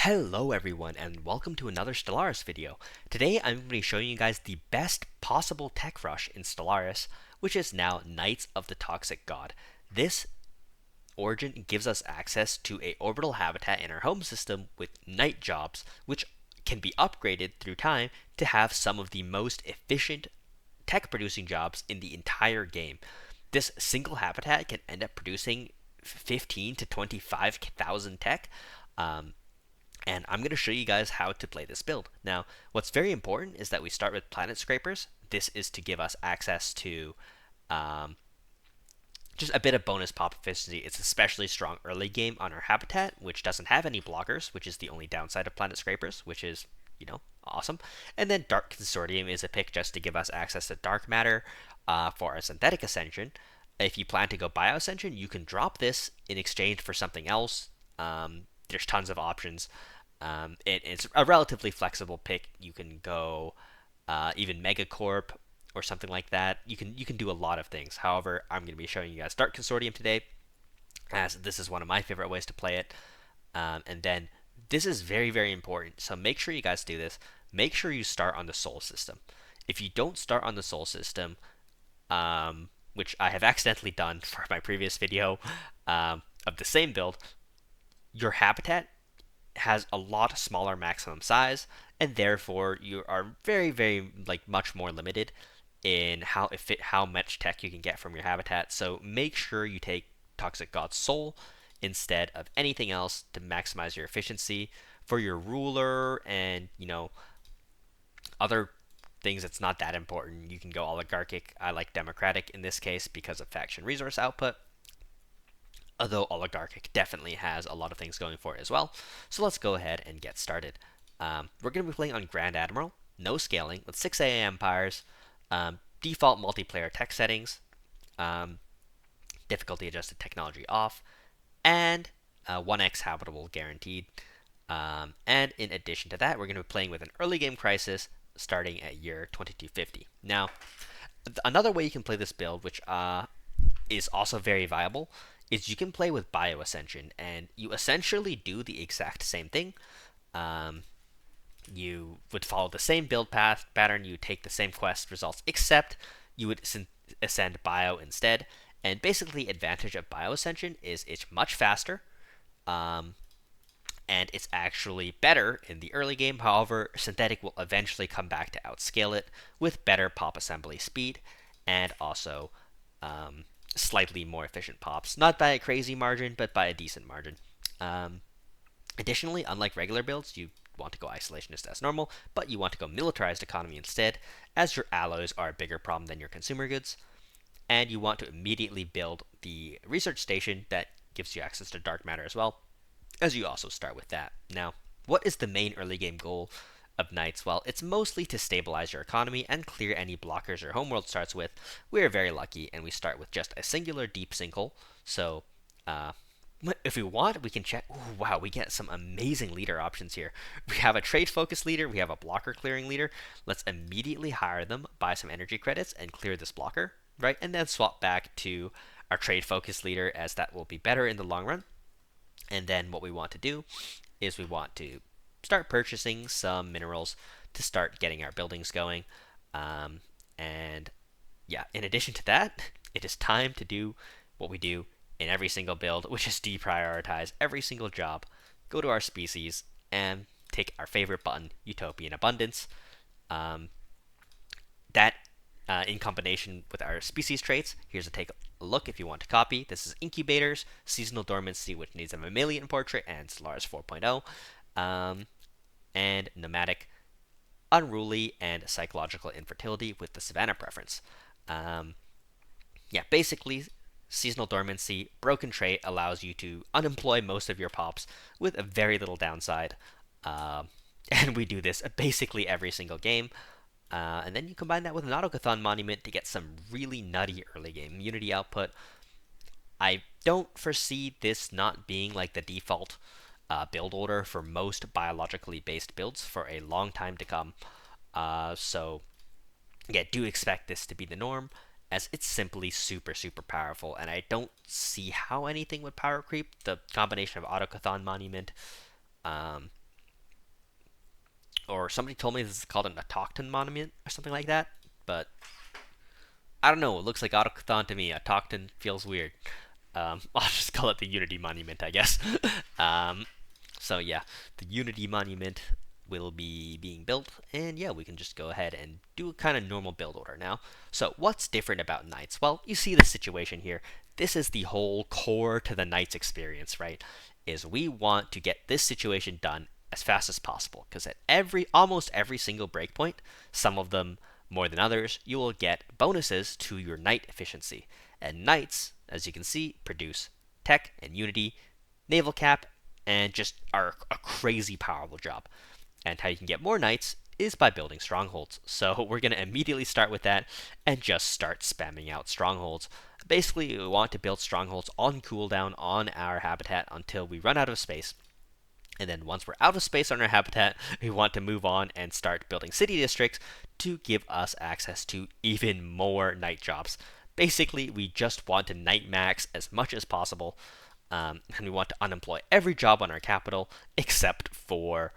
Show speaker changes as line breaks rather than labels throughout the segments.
Hello everyone and welcome to another Stellaris video. Today I'm going to be showing you guys the best possible tech rush in Stellaris, which is now Knights of the Toxic God. This origin gives us access to a orbital habitat in our home system with knight jobs, which can be upgraded through time to have some of the most efficient tech producing jobs in the entire game. This single habitat can end up producing 15 to 25,000 tech. And I'm going to show you guys how to play this build. Now, what's very important is that we start with planet scrapers. This is to give us access to just a bit of bonus pop efficiency. It's especially strong early game on our habitat, which doesn't have any blockers, which is the only downside of planet scrapers, which is, awesome. And then Dark Consortium is a pick just to give us access to dark matter for our synthetic ascension. If you plan to go bio ascension, you can drop this in exchange for something else. There's tons of options. It's a relatively flexible pick. You can go even Megacorp or something like that. You can do a lot of things. However, I'm going to be showing you guys Dark Consortium today, as this is one of my favorite ways to play it. And then this is very, very important. So make sure you guys do this. Make sure you start on the Sol system. If you don't start on the Sol system, which I have accidentally done for my previous video of the same build, your habitat has a lot smaller maximum size, and therefore you are very, very much more limited in how much tech you can get from your habitat. So make sure you take Toxic God's Soul instead of anything else to maximize your efficiency. For your ruler and other things, it's not that important. You can go oligarchic. I like democratic in this case because of faction resource output, although oligarchic definitely has a lot of things going for it as well. So let's go ahead and get started. We're going to be playing on Grand Admiral, no scaling, with 6 AA empires, default multiplayer tech settings, difficulty adjusted technology off, and 1x habitable guaranteed. And in addition to that, we're going to be playing with an early game crisis starting at year 2250. Now, another way you can play this build, which is also very viable, is you can play with bio ascension, and you essentially do the exact same thing. You would follow the same build pattern, you would take the same quest results, except you would ascend bio instead. And basically, advantage of bio ascension is it's much faster, and it's actually better in the early game. However, synthetic will eventually come back to outscale it with better pop assembly speed and also slightly more efficient pops, not by a crazy margin, but by a decent margin. Additionally, unlike regular builds, you want to go isolationist as normal, but you want to go militarized economy instead, as your alloys are a bigger problem than your consumer goods, and you want to immediately build the research station that gives you access to dark matter as well, as you also start with that. Now, what is the main early game goal of Knights? Well, it's mostly to stabilize your economy and clear any blockers your homeworld starts with. We're very lucky, and we start with just a singular deep sinkhole. So, if we want, we can check. Ooh, wow, we get some amazing leader options here. We have a trade focus leader, we have a blocker clearing leader. Let's immediately hire them, buy some energy credits, and clear this blocker, right? And then swap back to our trade focus leader, as that will be better in the long run. And then what we want to do is we want to start purchasing some minerals to start getting our buildings going. And yeah, in addition to that, it is time to do what we do in every single build, which is deprioritize every single job, go to our species, and take our favorite button, Utopian Abundance. That in combination with our species traits, here's a take a look if you want to copy. This is Incubators, Seasonal Dormancy, which needs a Mammalian Portrait, and Stellaris 4.0. And Nomadic, Unruly, and Psychological Infertility with the Savannah preference. Yeah, basically, Seasonal Dormancy, broken trait, allows you to unemploy most of your pops with a very little downside. And we do this basically every single game. And then you combine that with an Autocathon Monument to get some really nutty early game immunity output. I don't foresee this not being like the default build order for most biologically based builds for a long time to come. So yeah, do expect this to be the norm, as it's simply super, super powerful, and I don't see how anything would power creep. The combination of Autocathon Monument, or somebody told me this is called an autochthon monument or something like that. But I don't know. It looks like autochthon to me. Autochthon feels weird. I'll just call it the Unity Monument, I guess. um, so yeah, the Unity Monument will be being built, and yeah, we can just go ahead and do a kind of normal build order now. So what's different about Knights? Well, you see the situation here. This is the whole core to the Knights experience, right? Is we want to get this situation done as fast as possible, because at almost every single breakpoint, some of them more than others, you will get bonuses to your Knight efficiency. And Knights, as you can see, produce tech and unity, naval cap, and just are a crazy powerful job. And how you can get more Knights is by building strongholds. So we're going to immediately start with that and just start spamming out strongholds. Basically, we want to build strongholds on cooldown on our habitat until we run out of space. And then once we're out of space on our habitat, we want to move on and start building city districts to give us access to even more Knight jobs. Basically, we just want to Knight max as much as possible, and we want to unemploy every job on our capital except for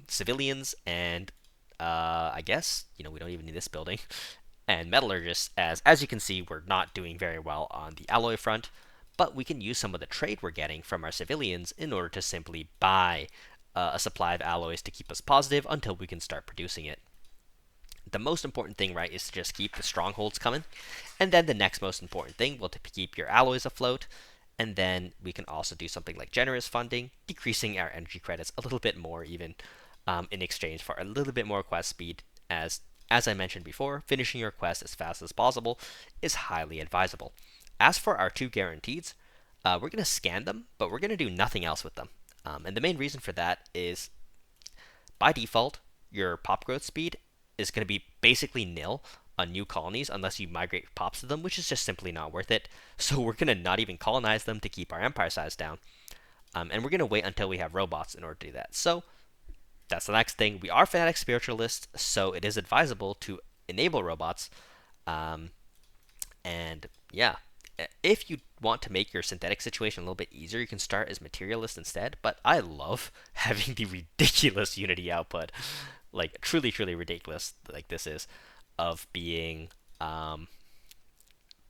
civilians and I guess we don't even need this building and metallurgists. As you can see, we're not doing very well on the alloy front, but we can use some of the trade we're getting from our civilians in order to simply buy a supply of alloys to keep us positive until we can start producing it. The most important thing, right, is to just keep the strongholds coming, and then the next most important thing will to keep your alloys afloat. And then we can also do something like generous funding, decreasing our energy credits a little bit more even, in exchange for a little bit more quest speed. As I mentioned before, finishing your quest as fast as possible is highly advisable. As for our two guarantees, we're going to scan them, but we're going to do nothing else with them. And the main reason for that is, by default, your pop growth speed is going to be basically nil on new colonies unless you migrate pops to them, which is just simply not worth it. So we're going to not even colonize them to keep our empire size down. And we're going to wait until we have robots in order to do that. So that's the next thing. We are fanatic spiritualists, so it is advisable to enable robots. And yeah, if you want to make your synthetic situation a little bit easier, you can start as materialist instead. But I love having the ridiculous unity output, like truly, truly ridiculous, like this is, of being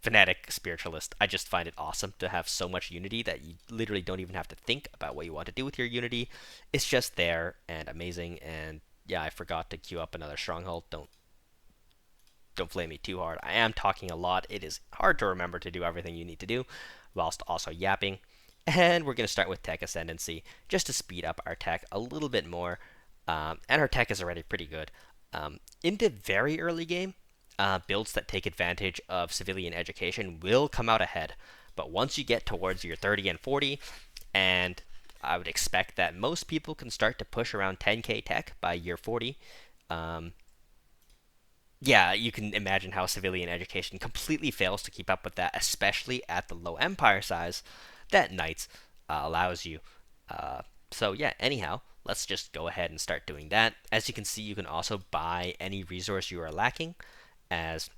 fanatic spiritualist. I just find it awesome to have so much unity that you literally don't even have to think about what you want to do with your unity. It's just there and amazing. And yeah, I forgot to queue up another stronghold. Don't flame me too hard. I am talking a lot. It is hard to remember to do everything you need to do whilst also yapping. And we're going to start with tech ascendancy just to speed up our tech a little bit more. And our tech is already pretty good. In the very early game, builds that take advantage of civilian education will come out ahead. But once you get towards your 30 and 40, and I would expect that most people can start to push around 10k tech by year 40, yeah, you can imagine how civilian education completely fails to keep up with that, especially at the low empire size that Knights allows you. So yeah, anyhow, let's just go ahead and start doing that. As you can see, you can also buy any resource you are lacking, as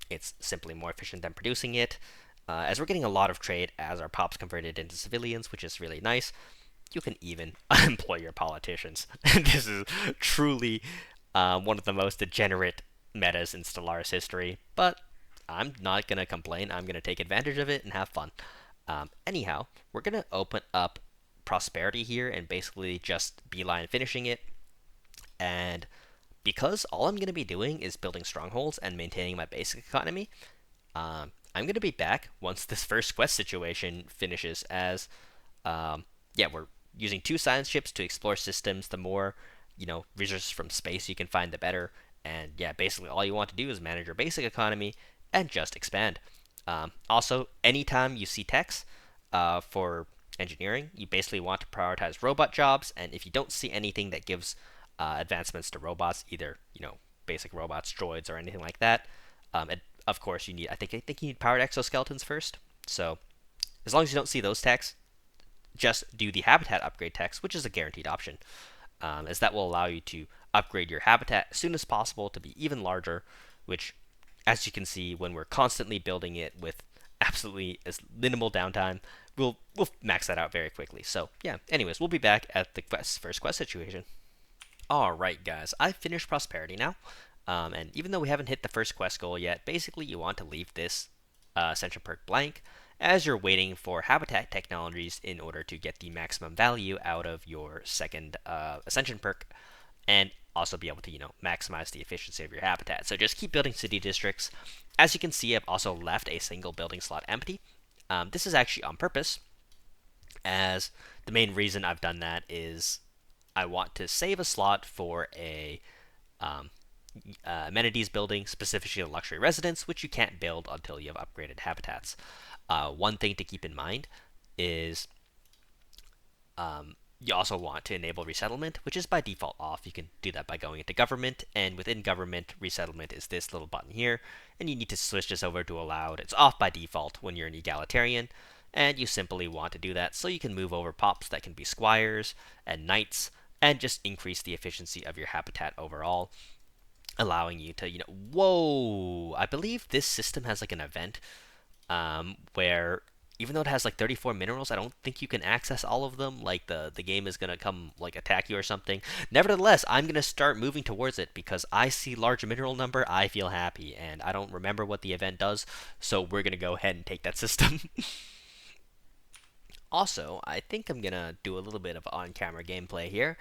it's simply more efficient than producing it. As we're getting a lot of trade as our pops converted into civilians, which is really nice. You can even unemploy your politicians. This is truly one of the most degenerate metas in Stellaris history, but I'm not going to complain. I'm going to take advantage of it and have fun. Anyhow, we're going to open up prosperity here and basically just beeline finishing it. And because all I'm going to be doing is building strongholds and maintaining my basic economy, I'm going to be back once this first quest situation finishes, as yeah, we're using 2 science ships to explore systems. The more resources from space you can find, the better. And yeah, basically all you want to do is manage your basic economy and just expand. Also, anytime you see techs for engineering, you basically want to prioritize robot jobs. And if you don't see anything that gives advancements to robots, either basic robots, droids, or anything like that, of course you need. I think you need powered exoskeletons first. So as long as you don't see those techs, just do the habitat upgrade techs, which is a guaranteed option, as that will allow you to upgrade your habitat as soon as possible to be even larger, which, as you can see, when we're constantly building it with absolutely as minimal downtime, we'll max that out very quickly. So yeah, anyways, we'll be back at the first quest situation. Alright, guys, I've finished Prosperity now. And even though we haven't hit the first quest goal yet, basically you want to leave this Ascension perk blank as you're waiting for habitat technologies in order to get the maximum value out of your second Ascension perk and also be able to, maximize the efficiency of your habitat. So just keep building city districts. As you can see, I've also left a single building slot empty. This is actually on purpose, as the main reason I've done that is I want to save a slot for a um, amenities building, specifically a luxury residence, which you can't build until you have upgraded habitats. One thing to keep in mind is you also want to enable resettlement, which is by default off. You can do that by going into government, and within government, resettlement is this little button here, and you need to switch this over to allowed. It's off by default when you're an egalitarian, and you simply want to do that so you can move over pops that can be squires and knights, and just increase the efficiency of your habitat overall, allowing you to, whoa! I believe this system has like an event where even though it has like 34 minerals, I don't think you can access all of them. Like the game is gonna come like attack you or something. Nevertheless, I'm gonna start moving towards it because I see large mineral number, I feel happy, and I don't remember what the event does, so we're gonna go ahead and take that system. Also, I think I'm gonna do a little bit of on-camera gameplay here.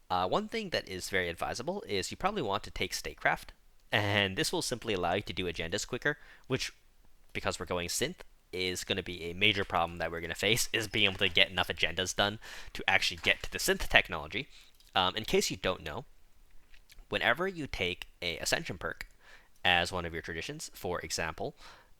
One thing that is very advisable is you probably want to take statecraft, and this will simply allow you to do agendas quicker, which, because we're going synth, is going to be a major problem that we're going to face, is being able to get enough agendas done to actually get to the synth technology. In case you don't know, whenever you take a ascension perk as one of your traditions, for example,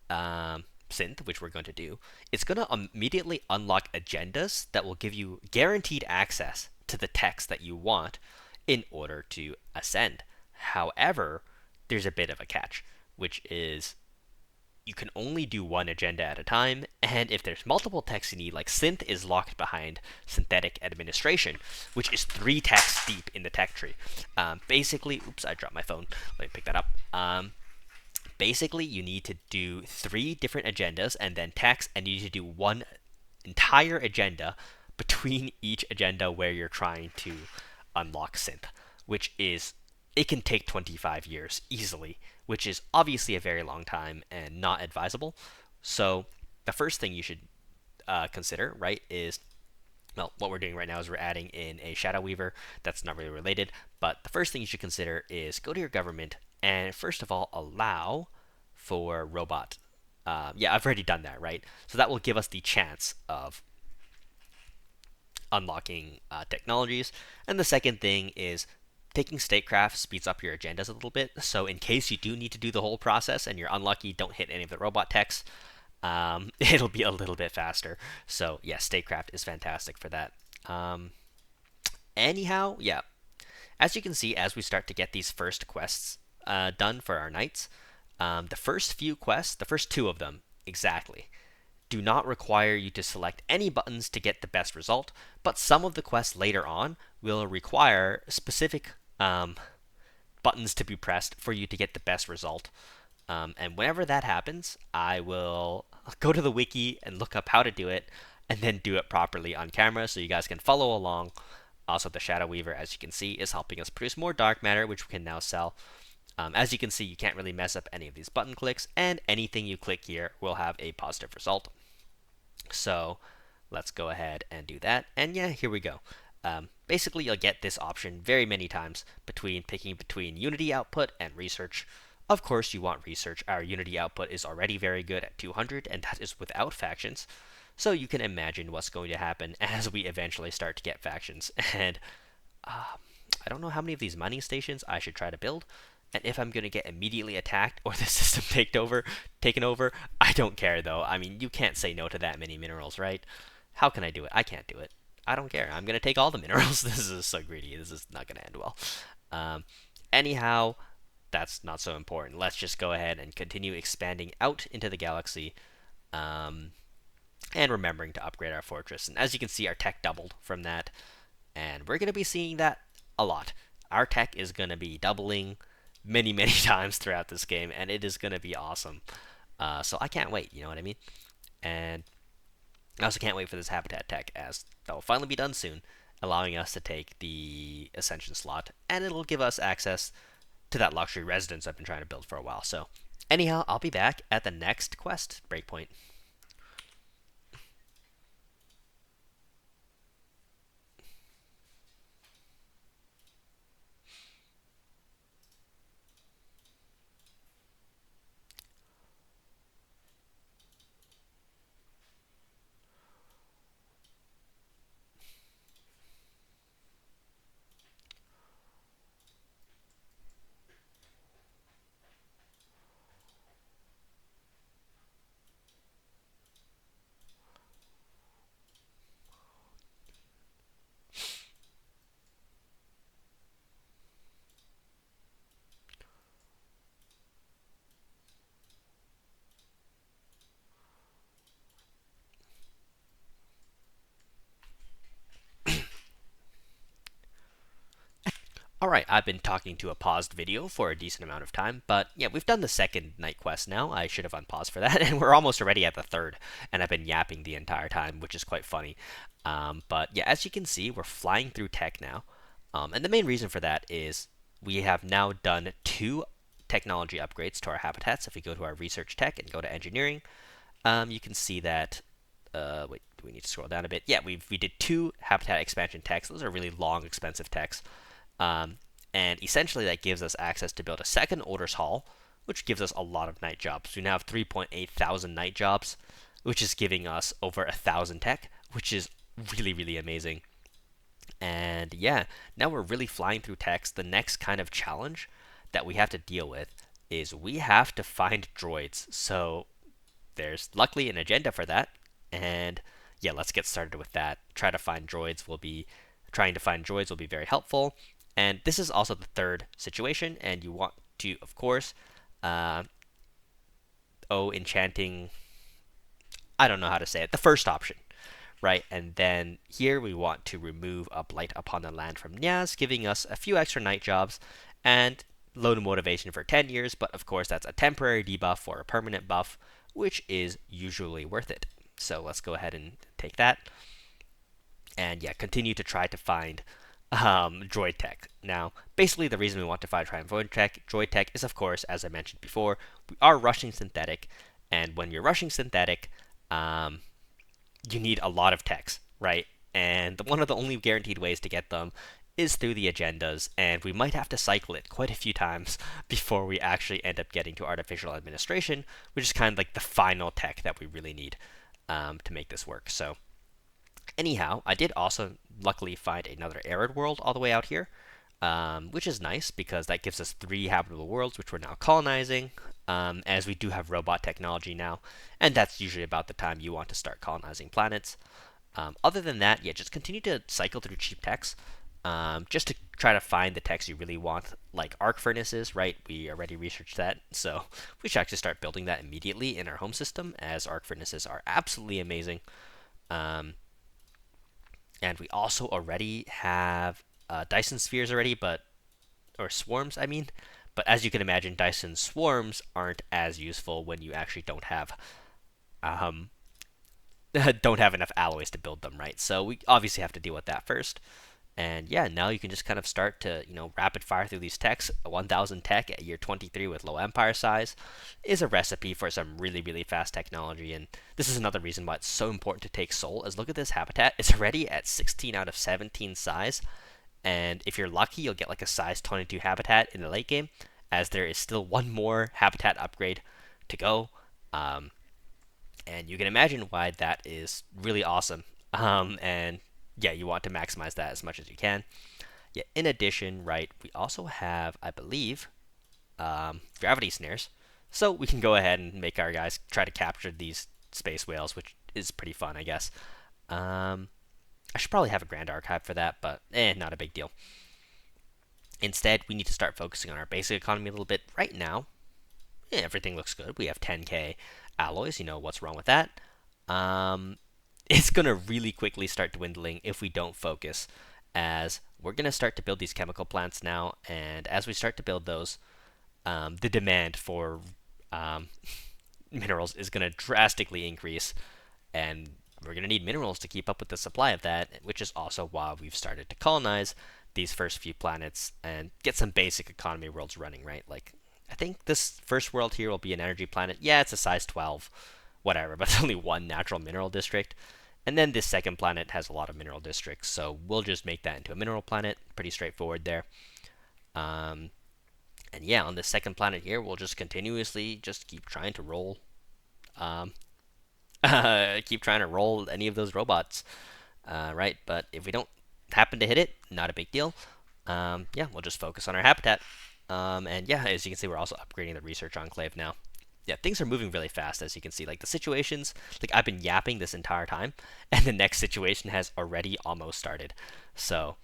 synth, which we're going to do, it's going to immediately unlock agendas that will give you guaranteed access to the text that you want in order to ascend. However, there's a bit of a catch, which is you can only do one agenda at a time, and if there's multiple texts you need, like synth is locked behind synthetic administration, which is 3 texts deep in the tech tree. Basically, oops, I dropped my phone. Let me pick that up. Basically, you need to do 3 different agendas and then text, and you need to do one entire agenda between each agenda where you're trying to unlock synth, which is, it can take 25 years easily, which is obviously a very long time and not advisable. So the first thing you should consider, right, is, well, what we're doing right now is we're adding in a Shadow Weaver. That's not really related, but the first thing you should consider is go to your government and first of all allow for robot. Yeah, I've already done that, right? So that will give us the chance of unlocking technologies. And the second thing is taking statecraft speeds up your agendas a little bit. So in case you do need to do the whole process and you're unlucky, don't hit any of the robot techs, it'll be a little bit faster. So yeah, statecraft is fantastic for that. Anyhow, yeah, as you can see, as we start to get these first quests done for our knights, the first few quests, the first 2 of them exactly, do not require you to select any buttons to get the best result, but some of the quests later on will require specific buttons to be pressed for you to get the best result. And whenever that happens, I will go to the wiki and look up how to do it, and then do it properly on camera so you guys can follow along. Also, the Shadow Weaver, as you can see, is helping us produce more dark matter, which we can now sell. As you can see, you can't really mess up any of these button clicks, and anything you click here will have a positive result. So let's go ahead and do that. And yeah, here we go. Basically, you'll get this option very many times picking between Unity output and research. Of course, you want research. Our Unity output is already very good at 200, and that is without factions. So you can imagine what's going to happen as we eventually start to get factions. And I don't know how many of these mining stations I should try to build. And if I'm going to get immediately attacked or the system taken over, I don't care though. I mean, you can't say no to that many minerals, right? How can I do it? I can't do it. I don't care. I'm going to take all the minerals. This is so greedy. This is not going to end well. Anyhow, that's not so important. Let's just go ahead and continue expanding out into the galaxy. And remembering to upgrade our fortress. And as you can see, our tech doubled from that. And we're going to be seeing that a lot. Our tech is going to be doubling many, many times throughout this game, and it is going to be awesome. So I can't wait, you know what I mean? And I also can't wait for this habitat tech, as that will finally be done soon, allowing us to take the the ascension slot, and it'll give us access to that luxury residence I've been trying to build for a while. So anyhow, I'll be back at the next quest breakpoint. Alright, I've been talking to a paused video for a decent amount of time, but yeah, we've done the second night quest now. I should have unpaused for that, and we're almost already at the third, and I've been yapping the entire time, which is quite funny. But yeah, as you can see, we're flying through tech now, and the main reason for that is we have now done 2 technology upgrades to our habitats. If we go to our research tech and go to engineering, you can see that. Wait, do we need to scroll down a bit? Yeah, we did 2 habitat expansion techs. Those are really long, expensive techs. Um, and essentially that gives us access to build a second orders hall, which gives us a lot of night jobs. We now have 3.8 thousand night jobs, which is giving us over 1,000 tech, which is really, really amazing. And yeah, now we're really flying through techs. The next kind of challenge that we have to deal with is we have to find droids. So there's luckily an agenda for that. And yeah, let's get started with that. Trying to find droids will be very helpful. And this is also the third situation, and you want to, of course, enchanting, I don't know how to say it, the first option, right? And then here we want to remove a blight upon the land from Nyaz, giving us a few extra night jobs and load motivation for 10 years, but of course that's a temporary debuff or a permanent buff, which is usually worth it. So let's go ahead and take that. And yeah, continue to try to find droid tech. Now, basically, the reason we want to find droid tech is, of course, as I mentioned before, we are rushing synthetic, and when you're rushing synthetic, you need a lot of techs, right? And one of the only guaranteed ways to get them is through the agendas, and we might have to cycle it quite a few times before we actually end up getting to artificial administration, which is kind of like the final tech that we really need to make this work. So anyhow, I did also luckily find another arid world all the way out here, which is nice because that gives us 3 habitable worlds, which we're now colonizing, as we do have robot technology now, and that's usually about the time you want to start colonizing planets. Other than that, yeah, just continue to cycle through cheap techs, just to try to find the techs you really want, like arc furnaces, right? We already researched that, so we should actually start building that immediately in our home system, as arc furnaces are absolutely amazing. And we also already have Dyson spheres already, or swarms, I mean. But as you can imagine, Dyson swarms aren't as useful when you actually don't have don't have enough alloys to build them, right? So we obviously have to deal with that first. And yeah, now you can just kind of start to, rapid fire through these techs. 1,000 tech at year 23 with low empire size is a recipe for some really, really fast technology. And this is another reason why it's so important to take Soul, is look at this habitat. It's already at 16 out of 17 size. And if you're lucky, you'll get like a size 22 habitat in the late game, as there is still one more habitat upgrade to go. And you can imagine why that is really awesome. And yeah, you want to maximize that as much as you can. Yeah, in addition, right, we also have, I believe, gravity snares. So we can go ahead and make our guys try to capture these space whales, which is pretty fun, I guess. I should probably have a grand archive for that, but not a big deal. Instead, we need to start focusing on our basic economy a little bit. Right now, everything looks good. We have 10k alloys. What's wrong with that? It's going to really quickly start dwindling if we don't focus, as we're going to start to build these chemical plants now, and as we start to build those, the demand for minerals is going to drastically increase, and we're going to need minerals to keep up with the supply of that, which is also why we've started to colonize these first few planets and get some basic economy worlds running, right? Like, I think this first world here will be an energy planet. Yeah, it's a size 12, whatever, but it's only one natural mineral district. And then this second planet has a lot of mineral districts, so we'll just make that into a mineral planet. Pretty straightforward there. And yeah, on the second planet here, we'll just continuously just keep trying to roll, keep trying to roll any of those robots, right? But if we don't happen to hit it, not a big deal. Yeah, we'll just focus on our habitat. And yeah, as you can see, we're also upgrading the research enclave now. Yeah, things are moving really fast, as you can see. Like, the situations, like, I've been yapping this entire time, and the next situation has already almost started. So,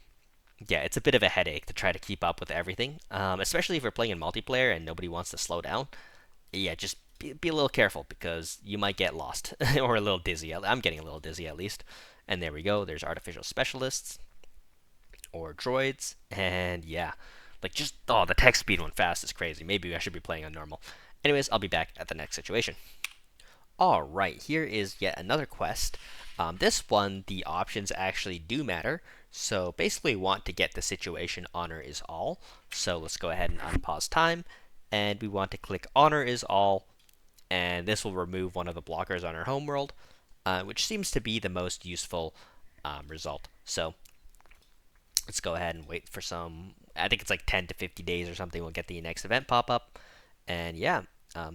yeah, it's a bit of a headache to try to keep up with everything, especially if we're playing in multiplayer and nobody wants to slow down. Yeah, just be a little careful, because you might get lost, or a little dizzy. I'm getting a little dizzy, at least. And there we go. There's artificial specialists, or droids, and yeah. Like, just, oh, the text speed went fast is crazy. Maybe I should be playing on normal. Anyways, I'll be back at the next situation. Alright, here is yet another quest. This one, the options actually do matter. So basically we want to get the situation honor is all. So let's go ahead and unpause time. And we want to click honor is all. And this will remove one of the blockers on our homeworld, which seems to be the most useful result. So let's go ahead and wait for some, I think it's like 10 to 50 days or something, we'll get the next event pop up. And yeah,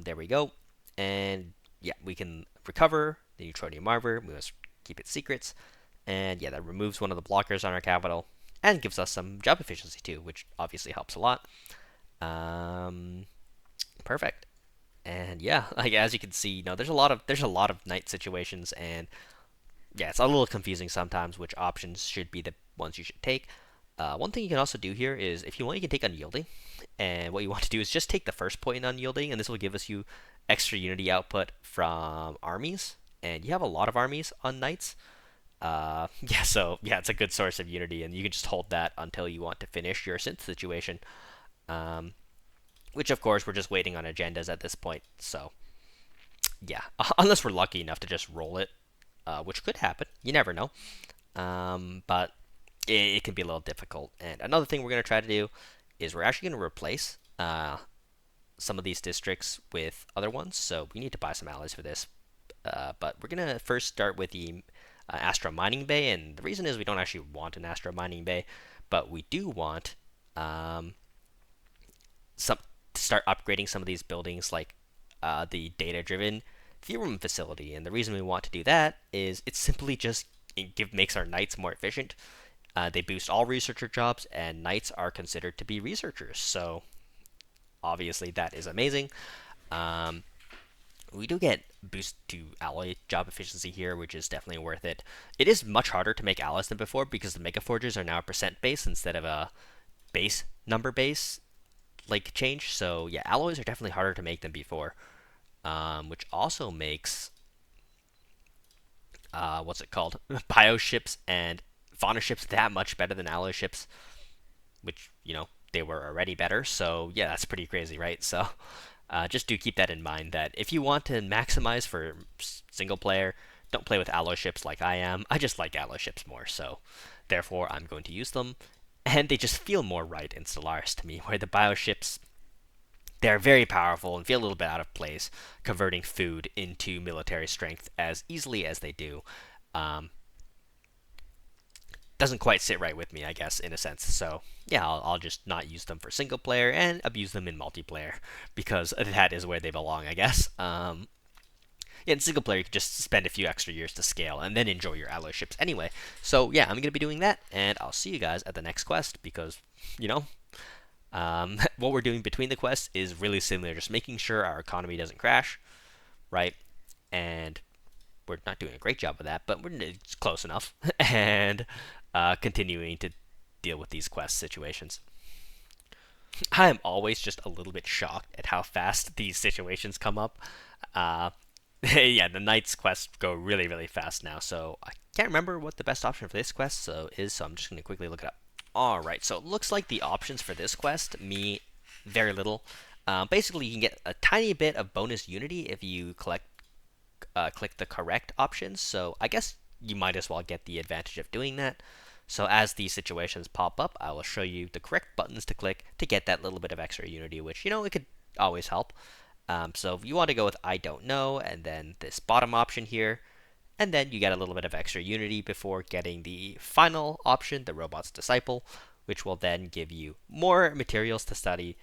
there we go. And yeah, we can recover the neutronium arbor. We must keep its secrets. And yeah, that removes one of the blockers on our capital and gives us some job efficiency too, which obviously helps a lot. Perfect. And yeah, like, as you can see, you know, there's a lot of night situations, and yeah, it's a little confusing sometimes which options should be the ones you should take. One thing you can also do here is, if you want, you can take unyielding. And what you want to do is just take the first point in unyielding, and this will give us you extra unity output from armies. And you have a lot of armies on knights. Yeah, so yeah, it's a good source of unity, and you can just hold that until you want to finish your synth situation. Which, of course, we're just waiting on agendas at this point. So yeah, unless we're lucky enough to just roll it, which could happen. You never know. But it can be a little difficult. And another thing we're going to try to do is we're actually going to replace some of these districts with other ones. So we need to buy some alloys for this. But we're going to first start with the Astro Mining Bay. And the reason is we don't actually want an Astro Mining Bay, but we do want to start upgrading some of these buildings, like the data-driven theorem facility. And the reason we want to do that is it's simply just makes our knights more efficient. They boost all researcher jobs, and knights are considered to be researchers. So obviously that is amazing. We do get boost to alloy job efficiency here, which is definitely worth it. It is much harder to make alloys than before, because the mega forges are now a percent base instead of a base number base like change. So yeah, alloys are definitely harder to make than before, which also makes what's it called, bioships and fauna ships that much better than alloy ships, which, you know, they were already better. So yeah, that's pretty crazy, right? So just do keep that in mind, that if you want to maximize for single player, don't play with alloy ships like I am. I just like alloy ships more, so therefore I'm going to use them. And they just feel more right in Stellaris to me, where the bioships, they're very powerful and feel a little bit out of place, converting food into military strength as easily as they do. Doesn't quite sit right with me, I guess, in a sense. So yeah, I'll just not use them for single player and abuse them in multiplayer, because that is where they belong, I guess. Yeah, in single player, you can just spend a few extra years to scale and then enjoy your alloy ships anyway. So yeah, I'm going to be doing that, and I'll see you guys at the next quest, because, you know, what we're doing between the quests is really similar, just making sure our economy doesn't crash, right? And we're not doing a great job of that, but it's close enough. And continuing to deal with these quest situations. I am always just a little bit shocked at how fast these situations come up. Yeah, the Knights quests go really, really fast now, so I can't remember what the best option for this quest so I'm just going to quickly look it up. Alright, so it looks like the options for this quest mean very little. Basically, you can get a tiny bit of bonus unity if you click the correct options, so I guess you might as well get the advantage of doing that. So as these situations pop up, I will show you the correct buttons to click to get that little bit of extra unity, which, it could always help. So if you want to go with I don't know, and then this bottom option here, and then you get a little bit of extra unity before getting the final option, the robot's disciple, which will then give you more materials to study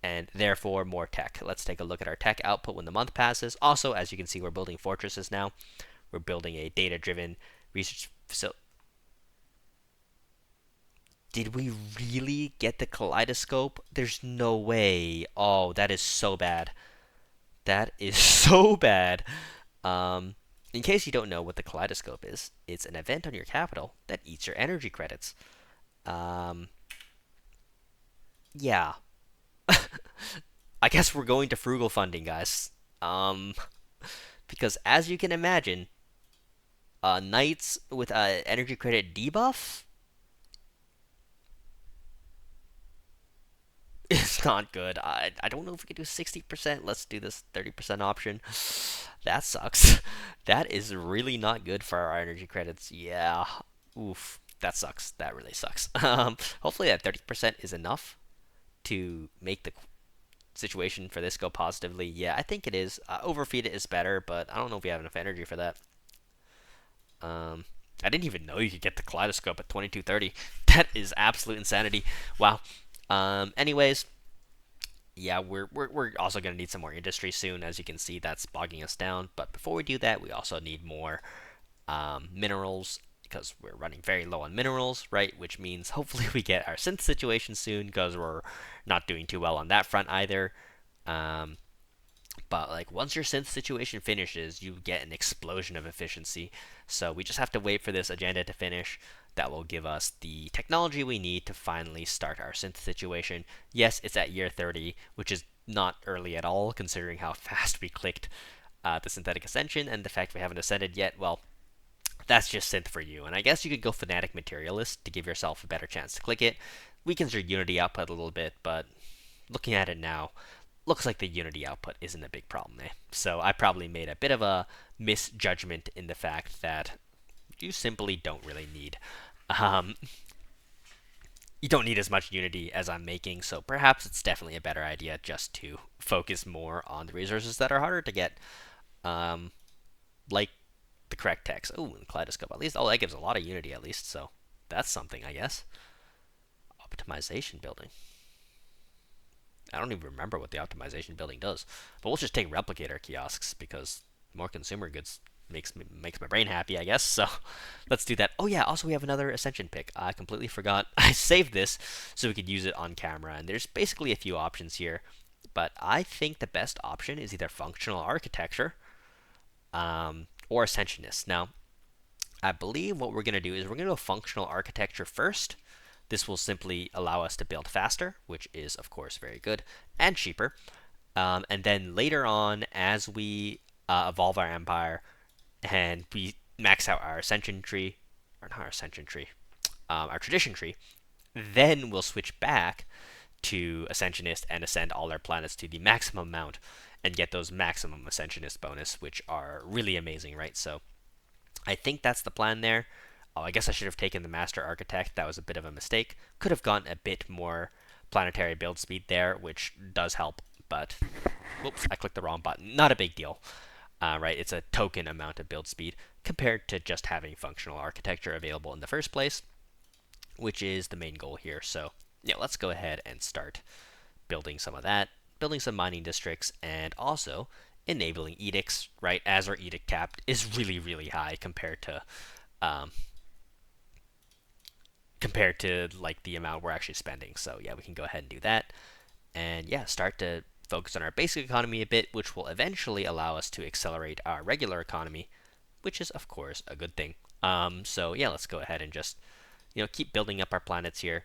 and therefore more tech. Let's take a look at our tech output when the month passes. Also, as you can see, we're building fortresses now. We're building a data-driven research facility. Did we really get the kaleidoscope? There's no way. Oh, that is so bad. That is so bad. Um, in case you don't know what the kaleidoscope is, it's an event on your capital that eats your energy credits. Um, yeah. I guess we're going to frugal funding, guys. Um, because as you can imagine, knights with energy credit debuff is not good. I don't know if we can do 60%. Let's do this 30% option. That sucks. That is really not good for our energy credits. Yeah. Oof. That sucks. That really sucks. Hopefully that 30% is enough to make the situation for this go positively. Yeah, I think it is. Overfeed it is better, but I don't know if we have enough energy for that. I didn't even know you could get the kaleidoscope at 2230. That is absolute insanity. Wow. Anyways, yeah, we're also going to need some more industry soon. As you can see, that's bogging us down. But before we do that, we also need more minerals because we're running very low on minerals, right? Which means hopefully we get our synth situation soon because we're not doing too well on that front either. Um, but like once your synth situation finishes, you get an explosion of efficiency. So we just have to wait for this agenda to finish. That will give us the technology we need to finally start our synth situation. Yes, it's at year 30, which is not early at all considering how fast we clicked the synthetic ascension and the fact we haven't ascended yet. Well, that's just synth for you. And I guess you could go fanatic materialist to give yourself a better chance to click it. Weakens your unity output a little bit, but looking at it now, looks like the unity output isn't a big problem there. So I probably made a bit of a misjudgment in the fact that you simply don't really need um, you don't need as much unity as I'm making, so perhaps it's definitely a better idea just to focus more on the resources that are harder to get, um, like the correct text. Oh, and kaleidoscope at least. Oh, that gives a lot of unity at least, so that's something, I guess. Optimization building. I don't even remember what the optimization building does, but we'll just take replicator kiosks because more consumer goods makes my brain happy, I guess. So let's do that. Oh yeah, also we have another ascension pick. I completely forgot. I saved this so we could use it on camera, and there's basically a few options here, but I think the best option is either functional architecture or ascensionist. Now, I believe what we're going to do is we're going to go functional architecture first. This will simply allow us to build faster, which is, of course, very good and cheaper. And then later on, as we evolve our empire and we max out our ascension tree, or not our ascension tree, our tradition tree, then we'll switch back to ascensionist and ascend all our planets to the maximum amount and get those maximum ascensionist bonus, which are really amazing, right? So I think that's the plan there. Oh, I guess I should have taken the Master Architect. That was a bit of a mistake. Could have gotten a bit more planetary build speed there, which does help, but whoops, I clicked the wrong button. Not a big deal, right? It's a token amount of build speed compared to just having functional architecture available in the first place, which is the main goal here. So yeah, let's go ahead and start building some of that, building some mining districts, and also enabling edicts, right? As our edict cap is really, really high um, compared to like the amount we're actually spending. So yeah, we can go ahead and do that, and yeah, start to focus on our basic economy a bit, which will eventually allow us to accelerate our regular economy, which is of course a good thing. So yeah, let's go ahead and just keep building up our planets here,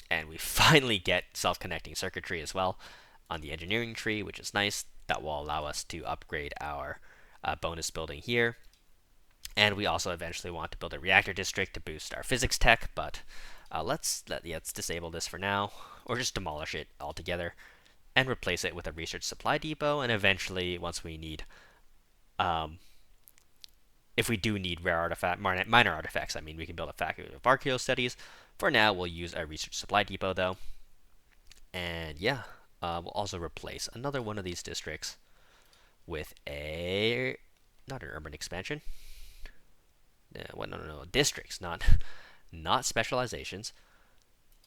and we finally get self-connecting circuitry as well on the engineering tree, which is nice. That will allow us to upgrade our bonus building here. And we also eventually want to build a reactor district to boost our physics tech, but let's disable this for now, or just demolish it altogether and replace it with a research supply depot. And eventually, once we need if we do need rare minor artifacts, I mean, we can build a faculty of archaeo studies. For now, we'll use a research supply depot though, and yeah, we'll also replace another one of these districts with a not an urban expansion. No, districts, not specializations.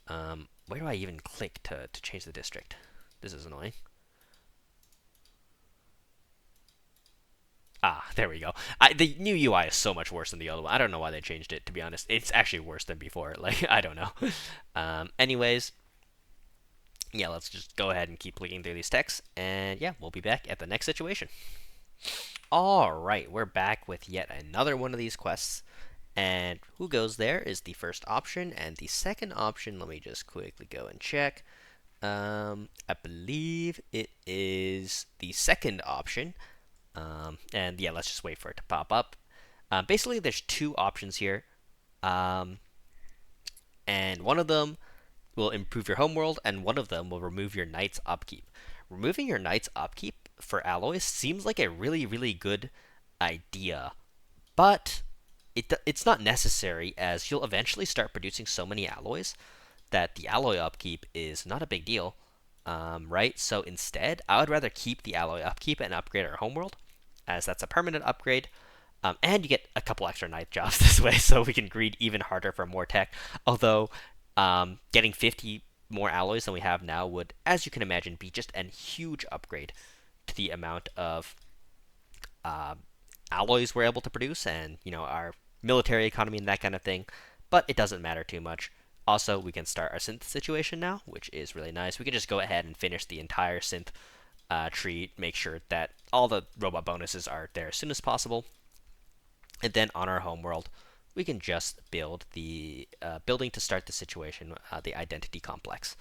Where do I even click to change the district? This is annoying. Ah, there we go. The new UI is so much worse than the old one. I don't know why they changed it, to be honest. It's actually worse than before. Like, I don't know. Anyways, yeah, let's just go ahead and keep clicking through these texts. And yeah, we'll be back at the next situation. Alright, we're back with yet another one of these quests. And who goes there is the first option. And the second option, let me just quickly go and check. I believe it is the second option. And yeah, let's just wait for it to pop up. Basically, there's two options here. And one of them will improve your homeworld, and one of them will remove your knight's upkeep. Removing your knight's upkeep for alloys seems like a really, really good idea, but it's not necessary, as you'll eventually start producing so many alloys that the alloy upkeep is not a big deal, right? So instead, I would rather keep the alloy upkeep and upgrade our homeworld, as that's a permanent upgrade. And you get a couple extra knight jobs this way, so we can greed even harder for more tech. Although, getting 50 more alloys than we have now would, as you can imagine, be just a huge upgrade to the amount of alloys we're able to produce and, our military economy and that kind of thing. But it doesn't matter too much. Also, we can start our synth situation now, which is really nice. We can just go ahead and finish the entire synth tree, make sure that all the robot bonuses are there as soon as possible. And then on our homeworld, we can just build the building to start the situation, the identity complex,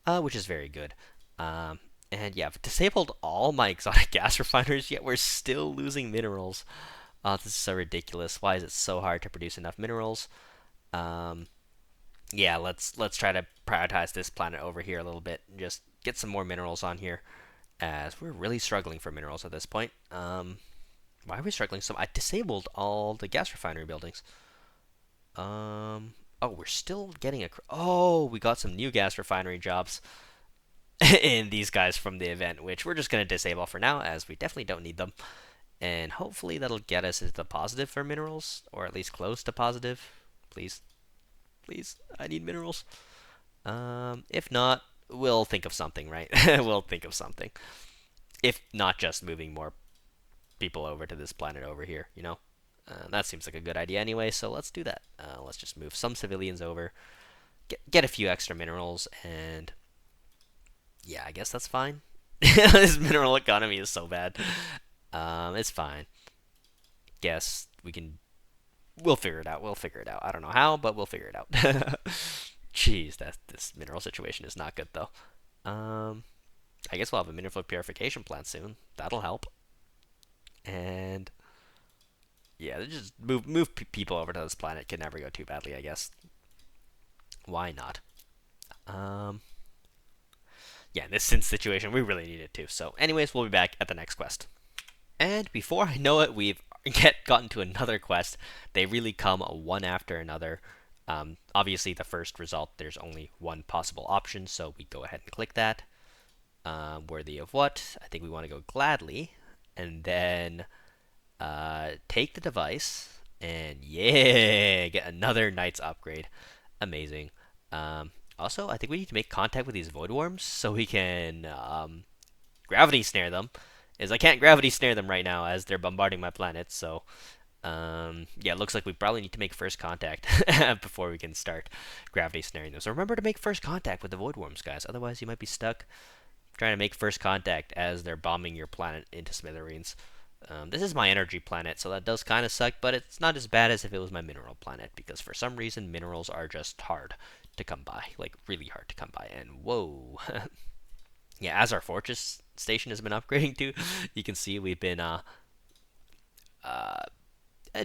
which is very good. And yeah, I've disabled all my exotic gas refiners, yet we're still losing minerals. This is so ridiculous. Why is it so hard to produce enough minerals? Yeah, let's try to prioritize this planet over here a little bit and just get some more minerals on here, as we're really struggling for minerals at this point. Why are we struggling so much? I disabled all the gas refinery buildings. Oh, we're still getting oh, we got some new gas refinery jobs in these guys from the event, which we're just going to disable for now, as we definitely don't need them. And hopefully that'll get us into the positive for minerals, or at least close to positive. Please. Please, I need minerals. If not, we'll think of something, right? We'll think of something. If not just moving more people over to this planet over here, that seems like a good idea anyway, so let's do that. Let's just move some civilians over, get a few extra minerals, and yeah, I guess that's fine. This mineral economy is so bad. It's fine. Guess we'll figure it out. We'll figure it out. I don't know how, but we'll figure it out. Jeez, this mineral situation is not good though. I guess we'll have a mineral purification plant soon. That'll help. And yeah, just move people over to this planet can never go too badly, I guess. Why not? Yeah, in this Synth situation, we really need it too. So, anyways, we'll be back at the next quest. And before I know it, we've gotten to another quest. They really come one after another. Obviously, the first result, there's only one possible option, so we go ahead and click that. Worthy of what? I think we want to go gladly. And then take the device, and yeah, get another knight's upgrade. Amazing. Also, I think we need to make contact with these void worms so we can gravity snare them. As I can't gravity snare them right now as they're bombarding my planet, so yeah, it looks like we probably need to make first contact before we can start gravity snaring them. So remember to make first contact with the void worms, guys. Otherwise, you might be stuck trying to make first contact as they're bombing your planet into smithereens. This is my energy planet, so that does kind of suck, but it's not as bad as if it was my mineral planet, because for some reason, minerals are just hard to come by, like really hard to come by, and whoa. Yeah, as our fortress station has been upgrading too, you can see we've been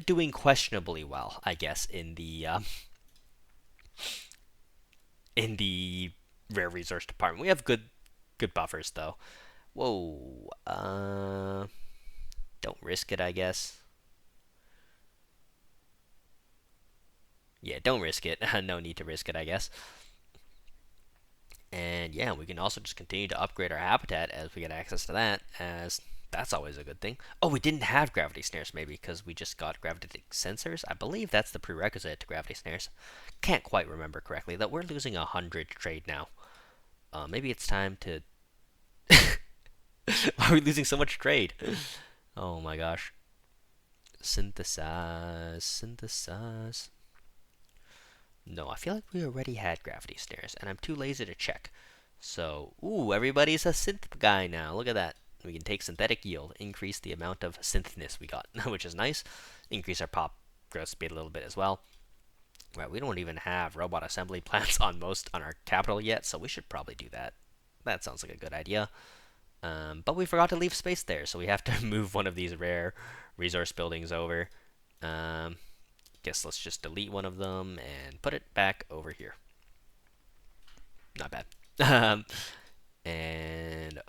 doing questionably well, I guess, in the rare resource department. We have good buffers though. Whoa, don't risk it, I guess. Yeah, don't risk it. No need to risk it, I guess. And yeah, we can also just continue to upgrade our habitat as we get access to that, as that's always a good thing. Oh, we didn't have gravity snares, maybe, because we just got gravity sensors. I believe that's the prerequisite to gravity snares. Can't quite remember correctly. That we're losing 100 trade now. Maybe it's time to. Why are we losing so much trade? Oh my gosh. Synthesize, synthesize. No, I feel like we already had gravity snares, and I'm too lazy to check. So, ooh, everybody's a synth guy now. Look at that. We can take synthetic yield, increase the amount of synthness we got, which is nice. Increase our pop growth speed a little bit as well. Right, we don't even have robot assembly plants on our capital yet, so we should probably do that. That sounds like a good idea. But we forgot to leave space there, so we have to move one of these rare resource buildings over. Guess let's just delete one of them and put it back over here. Not bad. And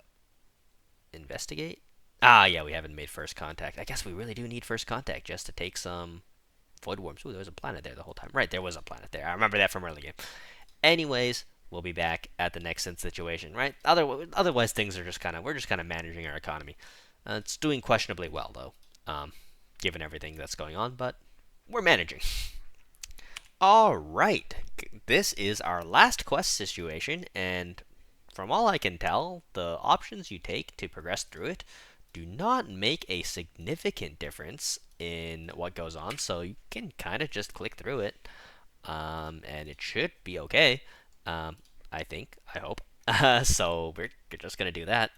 investigate. Ah, yeah, we haven't made first contact. I guess we really do need first contact just to take some void worms. Ooh, there was a planet there the whole time. Right, there was a planet there. I remember that from early game. Anyways, we'll be back at the next synth situation, right? Otherwise, things are we're just kind of managing our economy. It's doing questionably well though, given everything that's going on, but we're managing. All right, this is our last quest situation, and from all I can tell, the options you take to progress through it do not make a significant difference in what goes on, so you can kind of just click through it, and it should be okay. I think, I hope. So we're just gonna do that.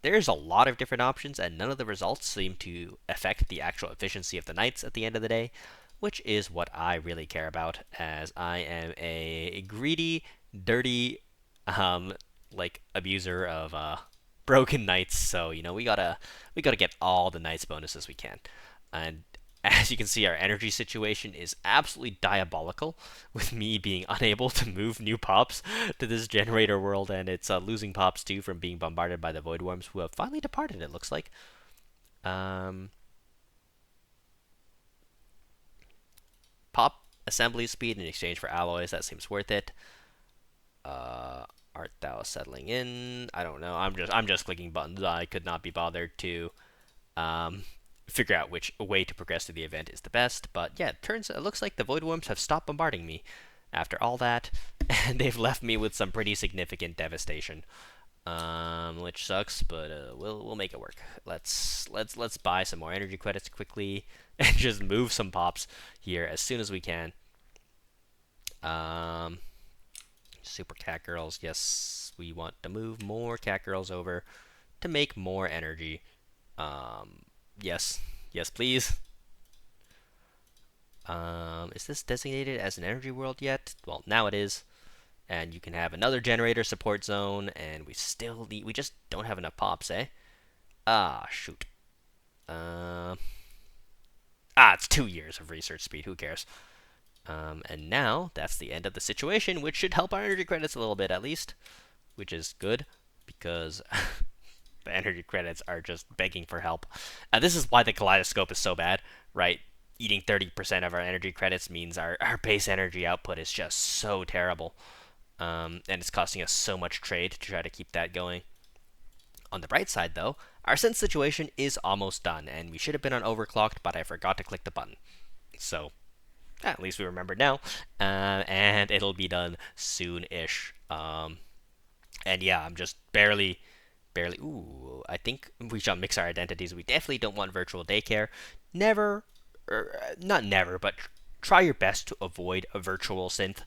There's a lot of different options, and none of the results seem to affect the actual efficiency of the knights at the end of the day, which is what I really care about, as I am a greedy, dirty, abuser of broken knights. So we gotta get all the knights bonuses we can, and as you can see, our energy situation is absolutely diabolical, with me being unable to move new pops to this generator world, and it's losing pops too from being bombarded by the void worms, who have finally departed, it looks like. Pop assembly speed in exchange for alloys, that seems worth it. Art thou settling in? I don't know. I'm just clicking buttons. I could not be bothered to figure out which way to progress through the event is the best. But yeah, it looks like the void worms have stopped bombarding me after all that, and they've left me with some pretty significant devastation, which sucks. But we'll make it work. Let's buy some more energy credits quickly and just move some pops here as soon as we can. Super cat girls. Yes, we want to move more cat girls over to make more energy. Yes, please. Is this designated as an energy world yet? Well, now it is. And you can have another generator support zone, and we just don't have enough pops, eh? Ah, shoot. It's 2 years of research speed. Who cares? And now that's the end of the situation, which should help our energy credits a little bit at least, which is good because the energy credits are just begging for help. This is why the kaleidoscope is so bad, right? Eating 30% of our energy credits means our base energy output is just so terrible, and it's costing us so much trade to try to keep that going. On the bright side, though, our synth situation is almost done, and we should have been on overclocked, but I forgot to click the button. So at least we remember now, and it'll be done soon-ish. And yeah, I'm just barely. Ooh, I think we shall mix our identities. We definitely don't want virtual daycare. Never, not never, but try your best to avoid a virtual synth.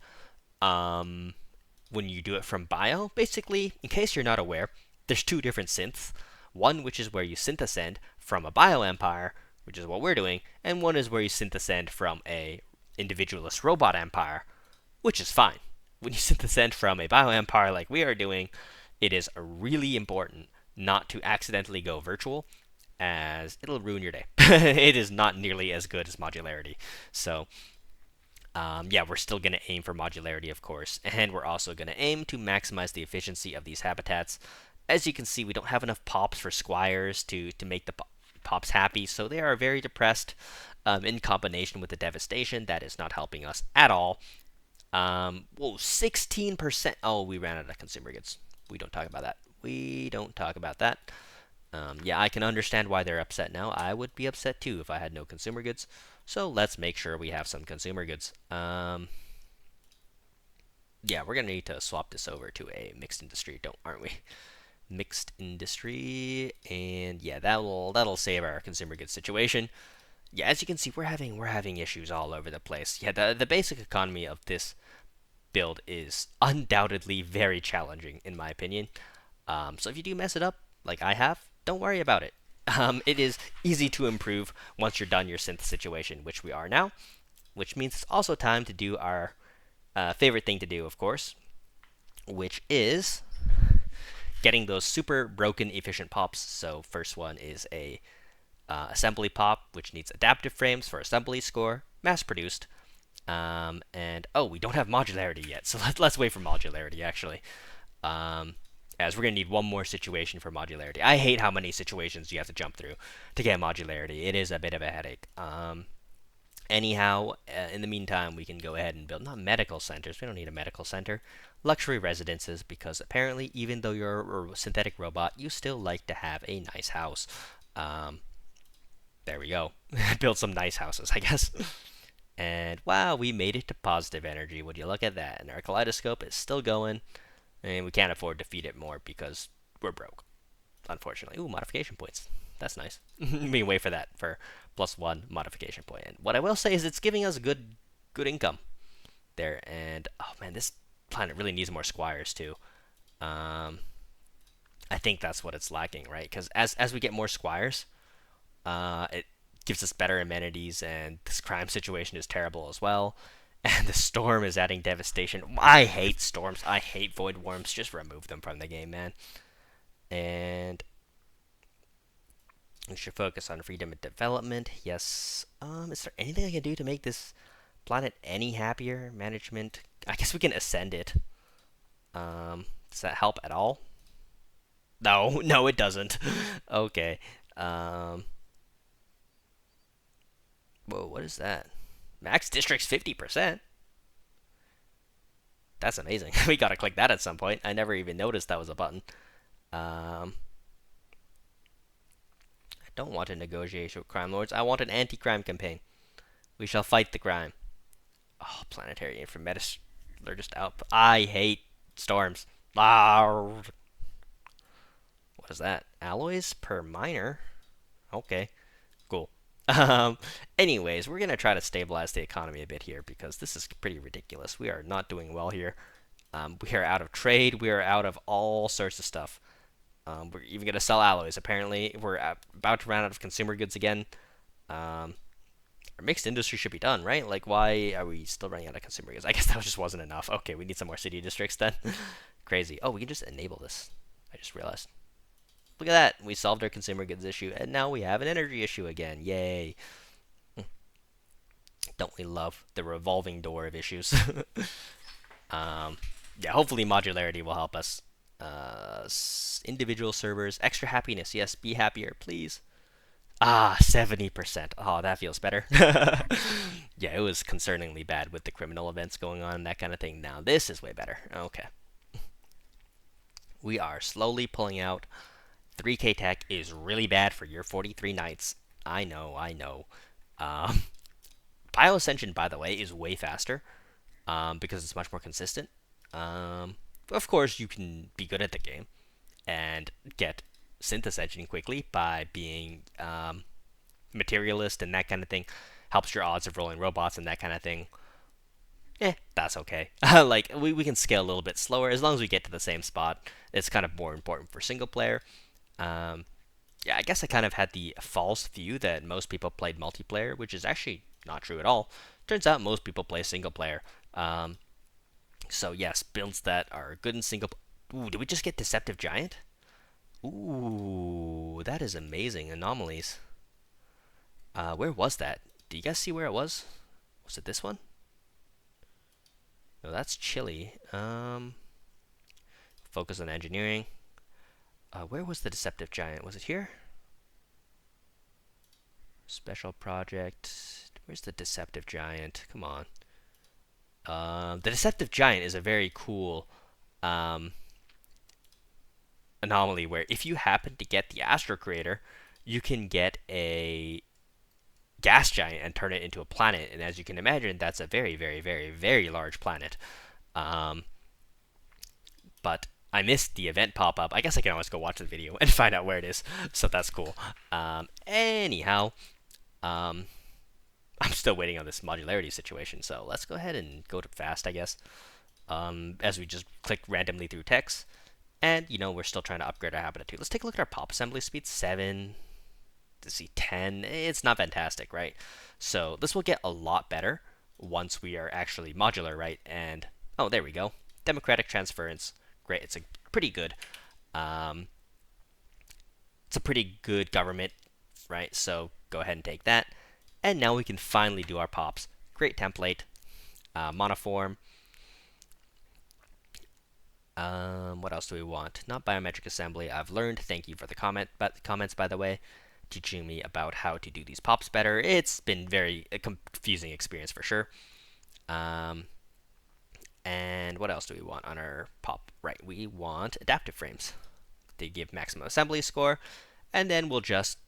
When you do it from bio, basically, in case you're not aware, there's 2 different synths. One which is where you synth ascend from a bio empire, which is what we're doing, and one is where you synth ascend from a individualist robot empire, which is fine. When you synth ascend from a bio empire like we are doing, it is really important not to accidentally go virtual, as it'll ruin your day. It is not nearly as good as modularity. So, yeah, we're still going to aim for modularity, of course, and we're also going to aim to maximize the efficiency of these habitats. As you can see, we don't have enough pops for squires to make the pops happy, so they are very depressed. in combination with the devastation, that is not helping us at all. Whoa, 16%. Oh, we ran out of consumer goods. We don't talk about that. We don't talk about that. Yeah, I can understand why they're upset now. I would be upset too if I had no consumer goods. So let's make sure we have some consumer goods. Yeah, we're gonna need to swap this over to a mixed industry, aren't we? Mixed industry, and yeah, that'll save our consumer goods situation. Yeah, as you can see, we're having issues all over the place. Yeah, the basic economy of this build is undoubtedly very challenging, in my opinion. So if you do mess it up, like I have, don't worry about it. It is easy to improve once you're done your synth situation, which we are now, which means it's also time to do our favorite thing to do, of course, which is getting those super broken efficient pops. So first one is a assembly pop, which needs adaptive frames for assembly score, mass produced. And oh, we don't have modularity yet, so let's wait for modularity actually. As we're going to need one more situation for modularity. I hate how many situations you have to jump through to get modularity. It is a bit of a headache. Anyhow, in the meantime, we can go ahead and build, not medical centers, we don't need a medical center, luxury residences, because apparently, even though you're a synthetic robot, you still like to have a nice house. There we go. Build some nice houses, I guess. And wow, we made it to positive energy. Would you look at that? And our kaleidoscope is still going, and we can't afford to feed it more because we're broke, unfortunately. Ooh, modification points. That's nice. We can wait for that for +1 modification point. And what I will say is it's giving us good income there. And oh man, this planet really needs more squires too. I think that's what it's lacking, right? Because as we get more squires, it gives us better amenities, and this crime situation is terrible as well. And the storm is adding devastation. I hate storms. I hate void worms. Just remove them from the game, man. And we should focus on freedom and development. Yes. Is there anything I can do to make this planet any happier? Management. I guess we can ascend it. Does that help at all? No, no, it doesn't. Okay. Whoa, what is that? Max districts 50%. That's amazing. We gotta click that at some point. I never even noticed that was a button. I don't want a negotiation with crime lords. I want an anti-crime campaign. We shall fight the crime. Oh, planetary informatics. They're just out. I hate storms. What is that? Alloys per miner? Okay, cool. Anyways, we're going to try to stabilize the economy a bit here because this is pretty ridiculous. We are not doing well here. We are out of trade. We are out of all sorts of stuff. We're even going to sell alloys. Apparently, we're about to run out of consumer goods again. Our mixed industry should be done, right? Like, why are we still running out of consumer goods? I guess that just wasn't enough. Okay, we need some more city districts then. Crazy. Oh, we can just enable this. I just realized. Look at that. We solved our consumer goods issue, and now we have an energy issue again. Yay. Don't we love the revolving door of issues? Yeah, hopefully modularity will help us. Individual servers, extra happiness. Yes, be happier, please. 70%. Oh, that feels better. Yeah, it was concerningly bad with the criminal events going on and that kind of thing. Now this is way better. Okay. We are slowly pulling out. 3K tech is really bad for your 43 knights. I know, I know. Bio Ascension, by the way, is way faster because it's much more consistent. Of course, you can be good at the game and get Synth Ascension quickly by being materialist and that kind of thing. Helps your odds of rolling robots and that kind of thing. That's okay. Like, we can scale a little bit slower as long as we get to the same spot. It's kind of more important for single player. Yeah, I guess I kind of had the false view that most people played multiplayer, which is actually not true at all. Turns out most people play single player. So yes, builds that are good in single. Ooh, did we just get Deceptive Giant? Ooh, that is amazing. Anomalies. Where was that? Do you guys see where it was? Was it this one? No, that's Chile. Focus on engineering. Where was the Deceptive Giant? Was it here? Special project. Where's the deceptive giant? Come on. The deceptive giant is a very cool um, anomaly where if you happen to get the Astro Creator, you can get a gas giant and turn it into a planet. And as you can imagine, that's a very, very, very, very large planet. Um, but I missed the event pop up. I guess I can always go watch the video and find out where it is. So that's cool. Anyhow, um, I'm still waiting on this modularity situation. So let's go ahead and go to fast, I guess. As we just click randomly through text. And, we're still trying to upgrade our habitat too. Let's take a look at our pop assembly speed. 7. To see 10. It's not fantastic, right? So this will get a lot better once we are actually modular, right? And, oh, there we go. Democratic transference. Great. It's a pretty good, it's a pretty good government, right? So go ahead and take that. And now we can finally do our pops. Great template. Monoform. What else do we want? Not biometric assembly. I've learned. Thank you for the comments, by the way, teaching me about how to do these pops better. It's been a confusing experience for sure. And what else do we want on our pop? Right, we want adaptive frames. They give maximum assembly score, and then we'll just,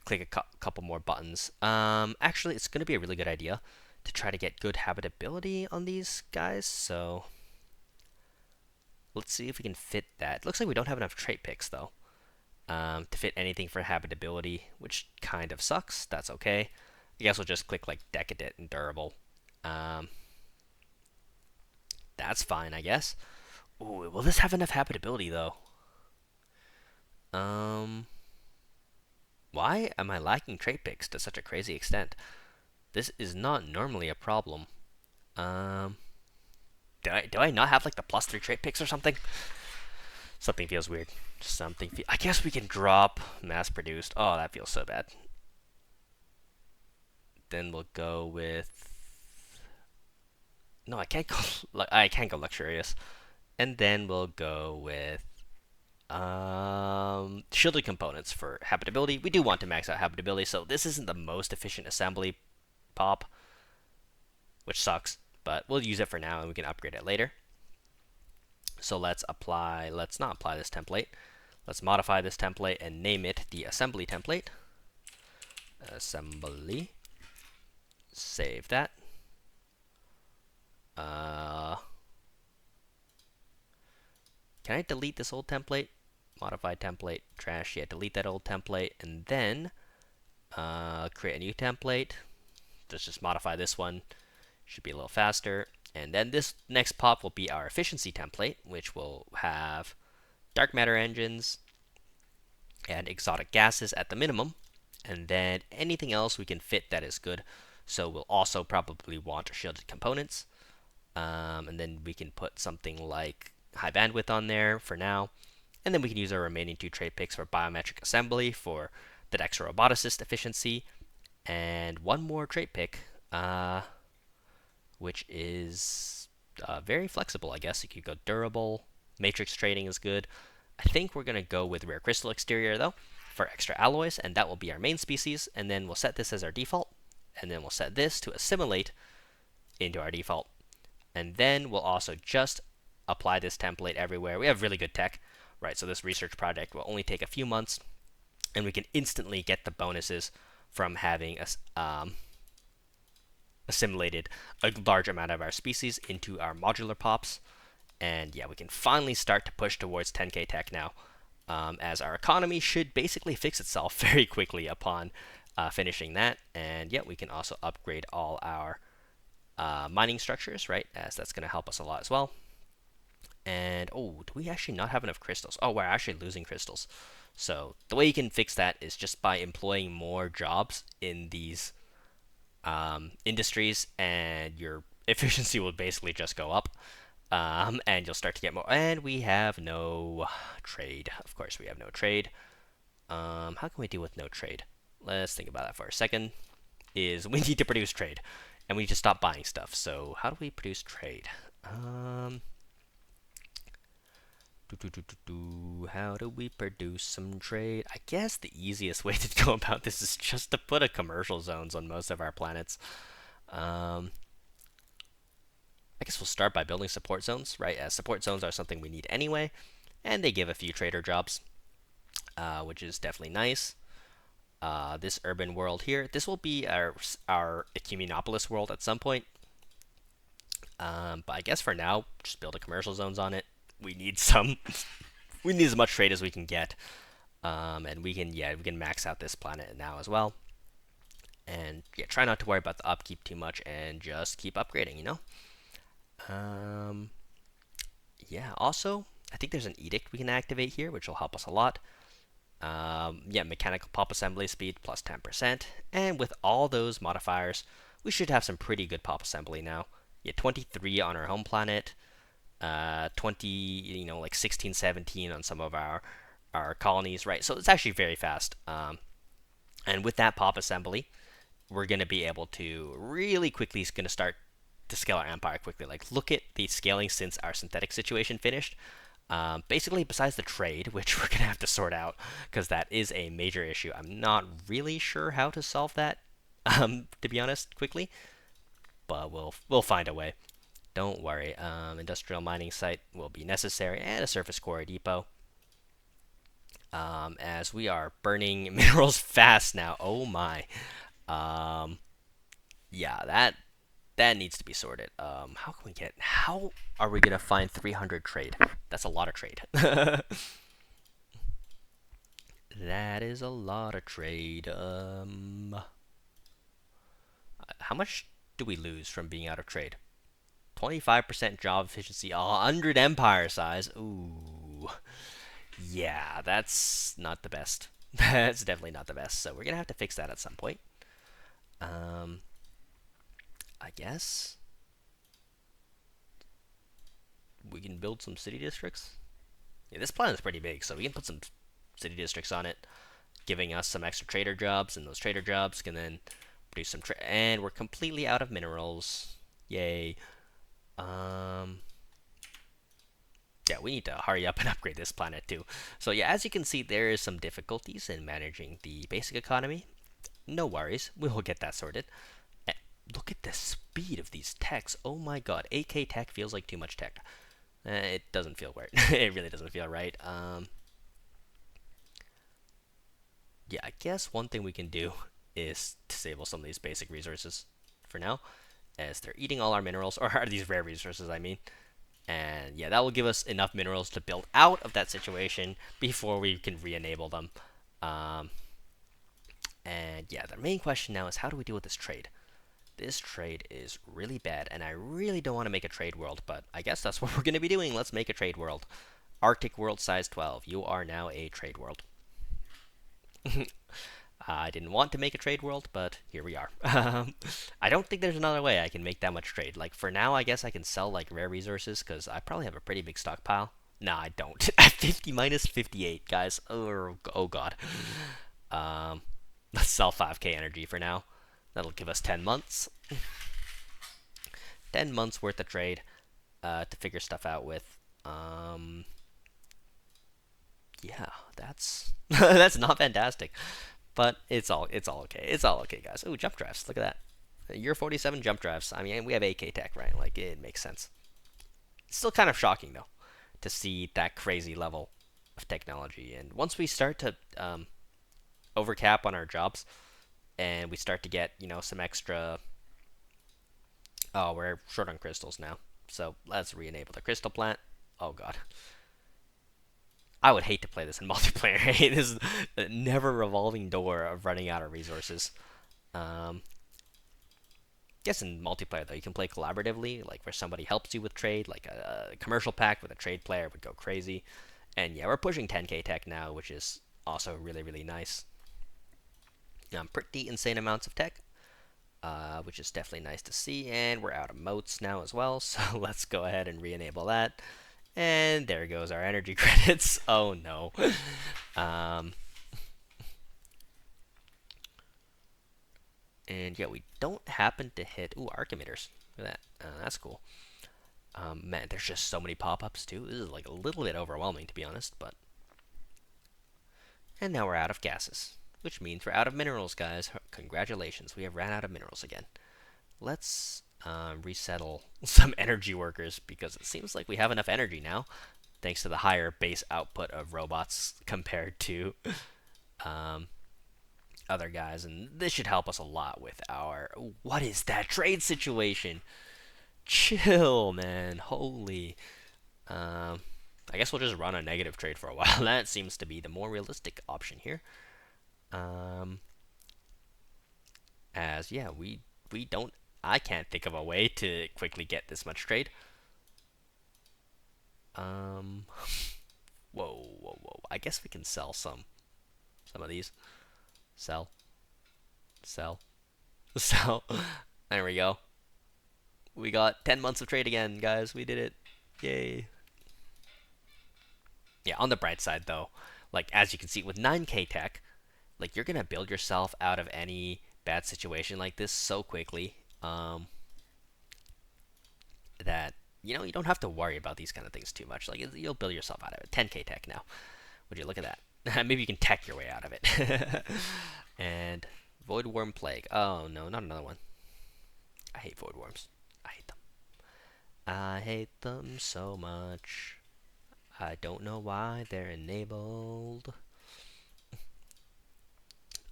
click a couple more buttons. Actually, it's going to be a really good idea to try to get good habitability on these guys, so let's see if we can fit that. Looks like we don't have enough trait picks, though, to fit anything for habitability, which kind of sucks. That's okay. I guess we'll just click, like, decadent and durable. That's fine, I guess. Ooh, will this have enough habitability, though? Why am I lacking trait picks to such a crazy extent? This is not normally a problem. Do I not have like the +3 trait picks or something? Something feels weird. I guess we can drop mass produced. Oh, that feels so bad. Then we'll go with. No, I can't go. I can't go luxurious. And then we'll go with shielded components for habitability. We do want to max out habitability, so this isn't the most efficient assembly pop, which sucks. But we'll use it for now, and we can upgrade it later. So let's not apply this template. Let's modify this template and name it the assembly template. Assembly. Save that. Can I delete this old template? Modify template, trash. Yeah, delete that old template, and then create a new template. Let's just modify this one. Should be a little faster. And then this next pop will be our efficiency template, which will have dark matter engines and exotic gases at the minimum. And then anything else we can fit that is good. So we'll also probably want shielded components. And then we can put something like high bandwidth on there for now. And then we can use our remaining 2 trait picks for biometric assembly for the Dexter roboticist efficiency. And one more trait pick, which is very flexible, I guess. You could go durable. Matrix trading is good. I think we're going to go with rare crystal exterior, though, for extra alloys, and that will be our main species. And then we'll set this as our default. And then we'll set this to assimilate into our default. And then we'll also just apply this template everywhere. We have really good tech, right? So this research project will only take a few months, and we can instantly get the bonuses from having assimilated a large amount of our species into our modular pops. And yeah, we can finally start to push towards 10K tech now, as our economy should basically fix itself very quickly upon finishing that. And yeah, we can also upgrade all our mining structures, right, as that's going to help us a lot as well. And oh, do we actually not have enough crystals? Oh, we're actually losing crystals. So the way you can fix that is just by employing more jobs in these industries, and your efficiency will basically just go up, and you'll start to get more. And we have no trade. Of course, we have no trade. How can we deal with no trade? Let's think about that for a second. We need to produce trade, and we need to stop buying stuff. So how do we produce trade? How do we produce some trade? I guess the easiest way to go about this is just to put a commercial zones on most of our planets. Um, I guess we'll start by building support zones, right? As support zones are something we need anyway, and they give a few trader jobs, which is definitely nice. This urban world here, this will be our Ecumenopolis world at some point. But I guess for now, just build a commercial zones on it. We need some. We need as much trade as we can get, and we can max out this planet now as well. And yeah, try not to worry about the upkeep too much, and just keep upgrading. Um, yeah. Also, I think there's an edict we can activate here, which will help us a lot. Yeah, mechanical pop assembly speed plus 10%, and with all those modifiers, we should have some pretty good pop assembly now. Yeah, 23 on our home planet, 20, like 16, 17 on some of our colonies, right? So it's actually very fast. And with that pop assembly, we're going to be able to really quickly going to start to scale our empire quickly. Like, look at the scaling since our synthetic situation finished. Basically, besides the trade, which we're going to have to sort out, because that is a major issue. I'm not really sure how to solve that, to be honest, quickly. But we'll find a way. Don't worry. Industrial mining site will be necessary, and a surface quarry depot. As we are burning minerals fast now. Oh my. Yeah, that needs to be sorted. How are we gonna find 300 trade? That's a lot of trade. That is a lot of trade. How much do we lose from being out of trade? 25% job efficiency, 100 empire size. Ooh. Yeah, that's not the best. That's definitely not the best. So we're gonna have to fix that at some point. Um, I guess we can build some city districts. Yeah, this planet is pretty big, so we can put some city districts on it, giving us some extra trader jobs, and those trader jobs can then produce some and we're completely out of minerals. Yay. Yeah, we need to hurry up and upgrade this planet too. So yeah, as you can see, there is some difficulties in managing the basic economy. No worries, we will get that sorted. Look at the speed of these techs. Oh my god, 8K tech feels like too much tech. It doesn't feel right. It really doesn't feel right. Yeah, I guess one thing we can do is disable some of these basic resources for now, as they're eating all our minerals, or are these rare resources, I mean. And yeah, that will give us enough minerals to build out of that situation before we can re-enable them. Um, and yeah, the main question now is how do we deal with this trade? This trade is really bad, and I really don't want to make a trade world, but I guess that's what we're going to be doing. Let's make a trade world. Arctic world size 12. You are now a trade world. I didn't want to make a trade world, but here we are. I don't think there's another way I can make that much trade. Like, for now, I guess I can sell, like, rare resources, because I probably have a pretty big stockpile. Nah, I don't. At 50 minus 58, guys. Oh god. Let's sell 5k energy for now. That'll give us 10 months. 10 months worth of trade to figure stuff out with. Yeah, that's that's not fantastic. But it's all okay. It's all okay, guys. Oh, jump drives. Look at that. Year 47 jump drives. I mean, we have AK tech, right? Like, it makes sense. It's still kind of shocking, though, to see that crazy level of technology. And once we start to overcap on our jobs, and we start to get, some extra... Oh, we're short on crystals now. So let's re-enable the crystal plant. Oh, God. I would hate to play this in multiplayer. This is a never revolving door of running out of resources. Guess in multiplayer though, you can play collaboratively, like where somebody helps you with trade, like a commercial pack with a trade player would go crazy. And yeah, we're pushing 10k tech now, which is also really, really nice. Pretty insane amounts of tech, which is definitely nice to see. And we're out of moats now as well, so let's go ahead and re-enable that. And there goes our energy credits. Oh no. And yeah, we don't happen to hit... Ooh, arc emitters. Look at that. That's cool. Man, there's just so many pop-ups too. This is like a little bit overwhelming to be honest, but and now we're out of gases, which means we're out of minerals, guys. Congratulations, we have ran out of minerals again. Let's resettle some energy workers because it seems like we have enough energy now, thanks to the higher base output of robots compared to um, other guys, and this should help us a lot with our. What is that trade situation? Chill, man. Holy. Um, I guess we'll just run a negative trade for a while. That seems to be the more realistic option here. Um, as yeah, we don't. I can't think of a way to quickly get this much trade. Um, whoa, whoa, whoa. I guess we can sell some of these. Sell, sell, sell. There we go. We got 10 months of trade again, guys. We did it. Yay. Yeah, on the bright side though, like as you can see with 9k tech, like you're gonna build yourself out of any bad situation like this so quickly, that you don't have to worry about these kind of things too much. Like you'll build yourself out of it. 10k tech now. Would you look at that? Maybe you can tech your way out of it. And void worm plague. Oh no, not another one. I hate void worms. I hate them. I hate them so much. I don't know why they're enabled.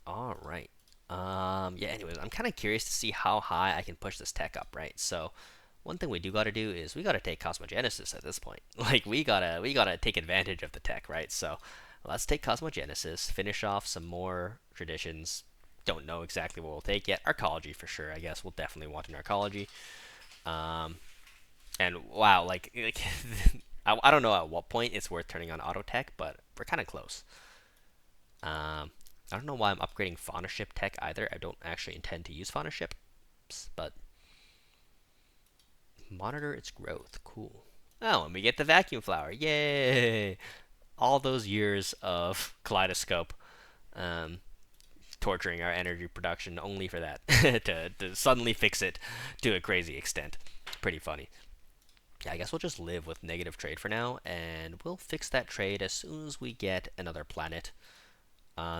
All right. Yeah, anyways, I'm kind of curious to see how high I can push this tech up, right? So, one thing we do got to do is we got to take cosmogenesis at this point. Like we gotta take advantage of the tech, right? So, let's take cosmogenesis, finish off some more traditions. Don't know exactly what we'll take yet. Arcology for sure. I guess we'll definitely want an arcology. Um, and wow, like I don't know at what point it's worth turning on auto tech, but we're kind of close. I don't know why I'm upgrading fauna ship tech either. I don't actually intend to use fauna ships, but monitor its growth. Cool. Oh, and we get the vacuum flower. Yay! All those years of kaleidoscope, um, torturing our energy production only for that to suddenly fix it to a crazy extent. Pretty funny. Yeah, I guess we'll just live with negative trade for now, and we'll fix that trade as soon as we get another planet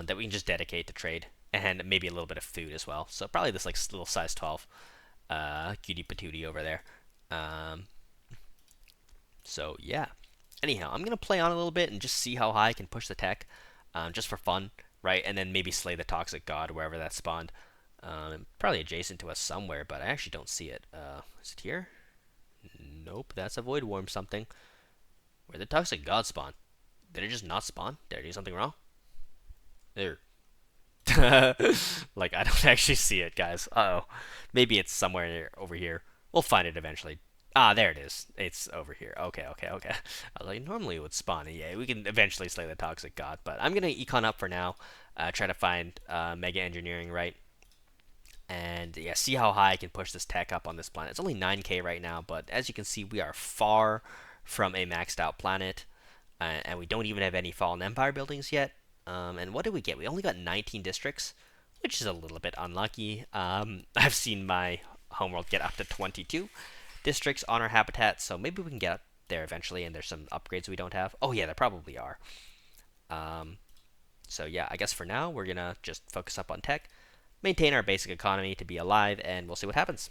that we can just dedicate to trade, and maybe a little bit of food as well. So probably this like little size 12 cutie patootie over there. Um, so yeah. Anyhow, I'm gonna play on a little bit and just see how high I can push the tech, just for fun, right? And then maybe slay the toxic god wherever that spawned. Probably adjacent to us somewhere, but I actually don't see it. Is it here? Nope, that's a void worm something. Where did the toxic god spawn? Did it just not spawn? Did I do something wrong? There. Like, I don't actually see it, guys. Uh-oh. Maybe it's somewhere over here. We'll find it eventually. Ah, there it is. It's over here. Okay, okay, okay. I was like, normally it would spawn. Yeah, we can eventually slay the toxic god, but I'm gonna econ up for now. Try to find mega engineering, right? And yeah, see how high I can push this tech up on this planet. It's only 9k right now, but as you can see, we are far from a maxed out planet, and we don't even have any Fallen Empire buildings yet. And what did we get? We only got 19 districts, which is a little bit unlucky. I've seen my homeworld get up to 22 districts on our habitat, so maybe we can get up there eventually, and there's some upgrades we don't have. Oh yeah, there probably are. Um, so yeah, I guess for now, we're gonna just focus up on tech, maintain our basic economy to be alive, and we'll see what happens.